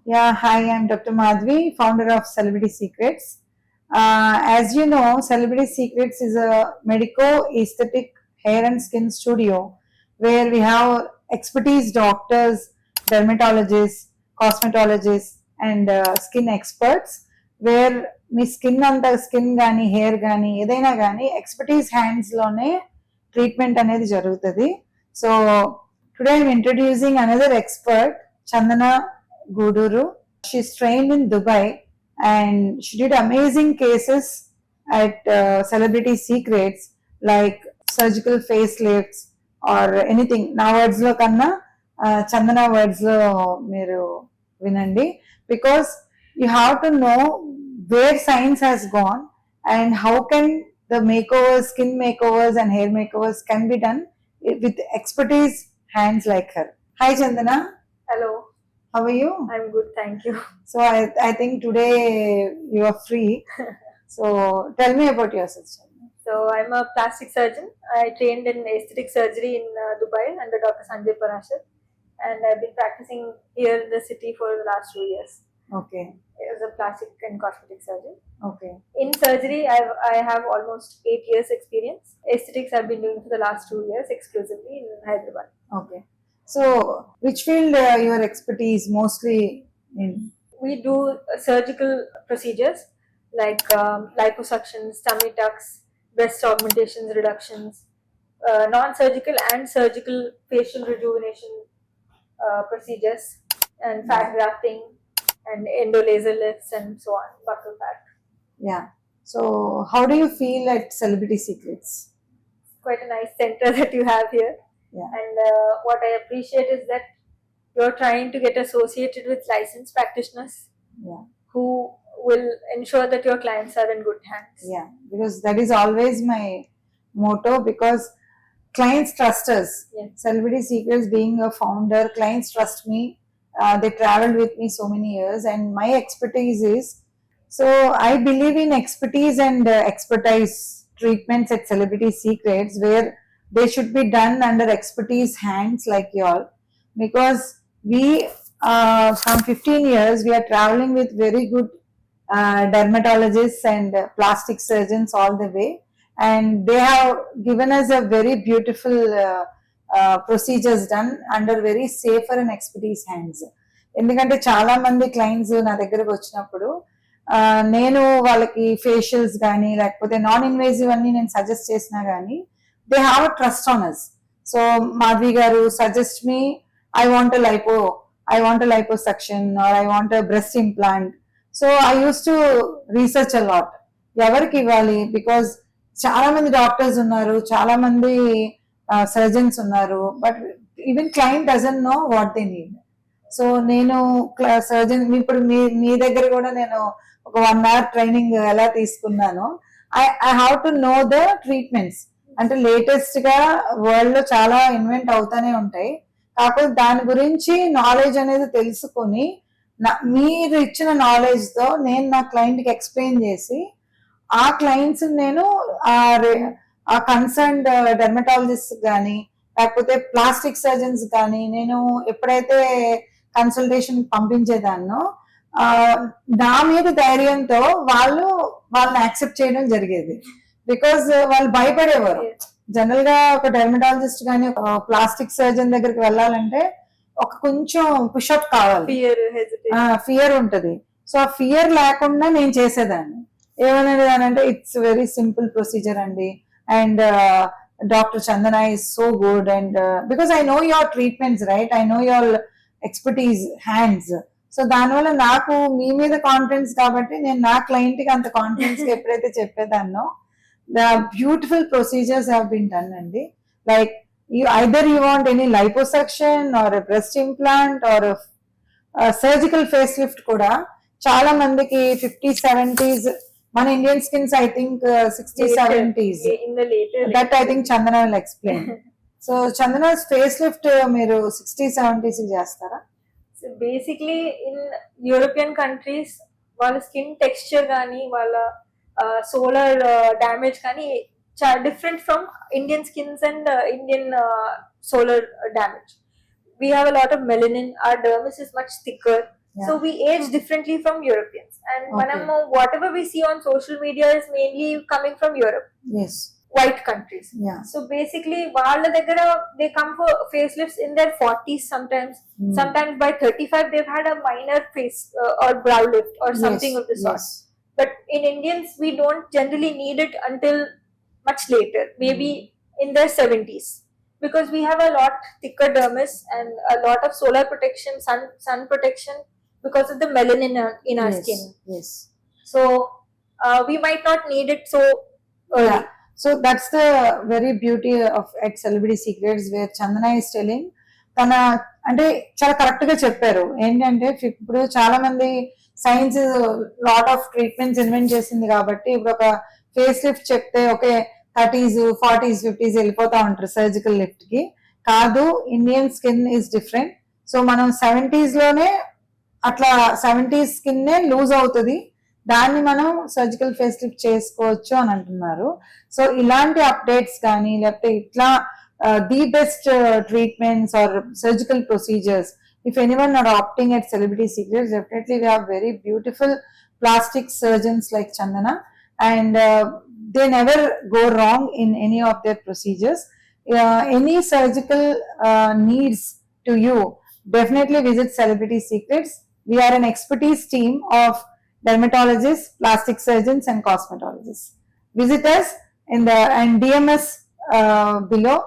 Yeah, hi, I'm Dr. Madhvi, founder of Celebrity Secrets. As you know, Celebrity Secrets is a medico aesthetic hair and skin studio where we have expertise doctors, dermatologists, cosmetologists, and skin experts. Where me skin అంతా skin కానీ hair కానీ ఏదైనా కానీ expertise హ్యాండ్స్లోనే treatment అనేది జరుగుతుంది. So today I'm introducing another expert, Chandana Guduru. She's trained in Dubai and she did amazing cases at Celebrity Secrets like surgical facelifts or anything. Na words lo kanna Chandana words lo meeru vinandi, because you have to know where science has gone and how can the makeovers, skin makeovers and hair makeovers can be done with expertise hands like her. Hi Chandana. Hello. How are you? I'm good, thank you. So I think today you are free. So tell me about yourself. So I'm a plastic surgeon. I trained in aesthetic surgery in Dubai under Dr. Sanjay Parashar, and I've been practicing here in the city for the last 2 years. Okay. As a plastic and cosmetic surgeon. Okay. In surgery, I have almost 8 years experience. Aesthetics I've been doing for the last 2 years exclusively in Hyderabad. Okay. So which field your expertise mostly in? We do surgical procedures like liposuctions, tummy tucks, breast augmentations, reductions, non-surgical and surgical facial rejuvenation procedures, and fat grafting and endo laser lifts and so on, buccal fat. Yeah. So how do you feel at Celebrity Secrets? Quite a nice center that you have here. Yeah. And what I appreciate is that you're trying to get associated with licensed practitioners. Yeah. Who will ensure that your clients are in good hands. Yeah, because that is always my motto, because clients trust us. Yes. Celebrity Secrets, being a founder, clients trust me. They traveled with me so many years, and my expertise is, so I believe in expertise and expertise treatments at Celebrity Secrets, where they should be done under expertise hands like y'all, because we from 15 years we are traveling with very good dermatologists and plastic surgeons all the way, and they have given us a very beautiful procedures done under very safer and expertise hands. ఎందుకంటే చాలా మంది clients నా దగ్గరకు వచ్చినప్పుడు నేను వాళ్ళకి facials కానీ లేకపోతే నాన్ ఇన్వేజివ్ అన్ని నేను సజెస్ట్ చేసినా కానీ they have a trust on us. So Madhavi గారు suggest me, I want liposuction or I want a breast implant. So I used to research a lot. ఎవరికి ఇవ్వాలి, బికాస్ చాలా మంది డాక్టర్స్ ఉన్నారు, చాలా మంది సర్జన్స్ ఉన్నారు, but even client doesn't know what they need. So నేను సర్జన్ ఇప్పుడు మీ దగ్గర కూడా నేను ఒక 1 hour ట్రైనింగ్ ఎలా తీసుకున్నాను. I have to know the treatments. అంటే లేటెస్ట్ గా వరల్డ్ లో చాలా ఇన్వెంట్ అవుతానే ఉంటాయి, కాకపోతే దాని గురించి నాలెడ్జ్ అనేది తెలుసుకొని మీరు ఇచ్చిన నాలెడ్జ్ తో నేను నా క్లయింట్ కి ఎక్స్ప్లెయిన్ చేసి ఆ క్లయింట్స్ నేను ఆ కన్సర్న్డ్ డెర్మటాలజిస్ట్ కానీ లేకపోతే ప్లాస్టిక్ సర్జన్స్ కానీ నేను ఎప్పుడైతే కన్సల్టేషన్ పంపించేదాన్నో నా మీద ధైర్యంతో వాళ్ళని యాక్సెప్ట్ చేయడం జరిగేది. బికాస్ వాళ్ళు భయపడేవారు. జనరల్ గా ఒక డెర్మటాలజిస్ట్ కానీ ఒక ప్లాస్టిక్ సర్జన్ దగ్గరికి వెళ్ళాలంటే ఒక కొంచెం పుషప్ కావాలి, ఫియర్ ఉంటది. సో ఆ ఫియర్ లేకుండా నేను చేసేదాన్ని. ఏమనేదానంటే ఇట్స్ వెరీ సింపుల్ ప్రొసీజర్ అండి, and doctor Chandana is so good, and because I know your treatments right, I know your expertise hands. So దానివల్ల నాకు మీ మీద కాన్ఫిడెన్స్ కాబట్టి నేను నా క్లయింట్ కి అంత కాన్ఫిడెన్స్ ఎప్పుడైతే చెప్పేదాన్నో the beautiful procedures have been done, andi, like either you want any liposuction or a breast implant or a surgical facelift kuda chaala mandiki 50s 70s, మన Indian skins I think 60s 70s in the later that I think Chandana will explain. So Chandana's facelift మీరు 60s 70s చేస్తారా? So basically in European countries వాళ్ళ skin texture కానీ వాళ్ళ solar damage kani different from Indian skins and Indian solar damage. We have a lot of melanin. Our dermis is much thicker. Yeah. So we age differently from Europeans, and Okay. manamu whatever we see on social media is mainly coming from Europe, Yes. white countries. Yeah. So basically వాళ్ళ దగ్గర they come for facelifts in their 40s sometimes. Mm. Sometimes by 35 they've had a minor face or brow lift or something Yes. of the sort. Yes. But in Indians we don't generally need it until much later, maybe in their 70s, because we have a lot thicker dermis and a lot of solar protection, sun protection, because of the melanin in our Yes. skin. Yes. So we might not need it so early. Yeah. So that's the very beauty of at Celebrity Secrets, where Chandana is telling తన అంటే చాలా correct గా చెప్పారు. ఏంటంటే ఇప్పుడు చాలా మంది science lot of treatments invent చేసింది కాబట్టి ఇప్పుడు ఒక ఫేస్ లిఫ్ట్ చెప్తే ఓకే 30s 40s 50s వెళ్ళిపోతా ఉంటారు సర్జికల్ లిఫ్ట్ కి. కాదు, Indian skin is different. So మనం 70s లోనే అట్లా 70s స్కిన్ లూజ్ అవుతుంది, దాన్ని మనం సర్జికల్ ఫేస్ లిఫ్ట్ చేసుకోవచ్చు అని అంటున్నారు. సో ఇలాంటి అప్డేట్స్ కానీ లేకపోతే ఇట్లా the best treatments or surgical procedures, if anyone are opting at Celebrity Secrets, definitely we have very beautiful plastic surgeons like Chandana, and they never go wrong in any of their procedures. Any surgical needs to you, definitely visit Celebrity Secrets. We are an expertise team of dermatologists, plastic surgeons, and cosmetologists. Visit us in the and DM us below